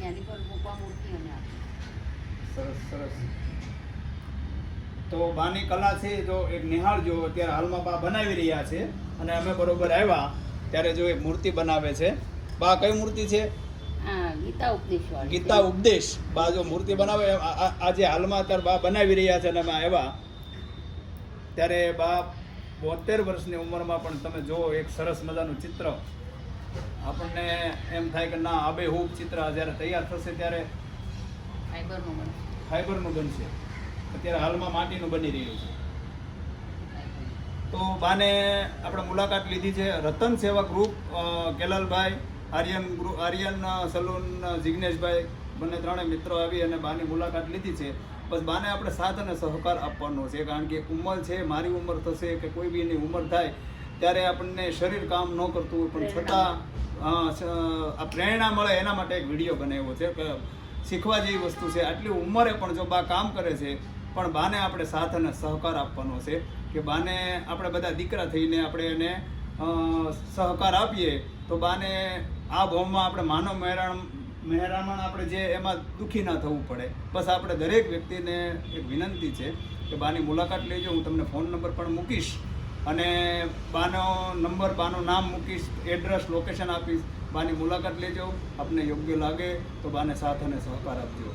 ત્યાંની પર મૂકવા મૂર્તિઓને આપે. સરસ સરસ. તો બાની કલા છે જો એક નિહાળજો. અત્યારે હાલમાં બા બનાવી રહ્યા છે અને અમે બરોબર આવ્યા ત્યારે જો એક મૂર્તિ બનાવે છે. બા કઈ મૂર્તિ છે? હા, ગીતા ઉપદેશ વાળી. ગીતા ઉપદેશ. બા જો મૂર્તિ બનાવે આજે હાલમાં અત્યારે બા બનાવી રહ્યા છે અને અમે આવ્યા ત્યારે બા 72 વર્ષની ઉંમરમાં પણ તમે જો એક સરસ મજાનું ચિત્ર આપણને એમ થાય કે ના આબેહૂબ ચિત્ર જ્યારે તૈયાર થશે ત્યારે ફાઈબરનું બને. ફાઈબરનું બનશે. અત્યારે હાલમાં માટીનું બની રહ્યું છે. તો બાને આપણે મુલાકાત લીધી છે. રતન સેવા ગ્રુપ, કેલાલભાઈ, આર્યન સલૂન, જિગ્નેશભાઈ, બંને ત્રણેય મિત્રો આવી અને બાની મુલાકાત લીધી છે. બસ બાને આપણે સાથ અને સહકાર આપવાનો છે, કારણ કે ઉંમર છે, મારી ઉંમર થશે કે કોઈ બીની ઉંમર થાય ત્યારે આપણને શરીર કામ ન કરતું હોય પણ છતાં આ પ્રેરણા મળે એના માટે એક વિડીયો બનાવ્યો છે કે શીખવા જેવી વસ્તુ છે. આટલી ઉંમરે પણ જો બા કામ કરે છે પણ બાને આપણે સાથ અને સહકાર આપવાનો છે કે બાને આપણે બધા દીકરા થઈને આપણે એને સહકાર આપીએ તો બાને આ ભવમાં આપણે માનવ મહેરામણ આપણે જે એમાં દુઃખી ના થવું પડે. બસ આપણે દરેક વ્યક્તિને એક વિનંતી છે કે બાની મુલાકાત લેજો. હું તમને ફોન નંબર પણ મૂકીશ અને બાનો નંબર, બાનું નામ મૂકીશ, એડ્રેસ, લોકેશન આપીશ. બાની મુલાકાત લેજો. આપને યોગ્ય લાગે તો બાને સાથ અને સહકાર આપજો.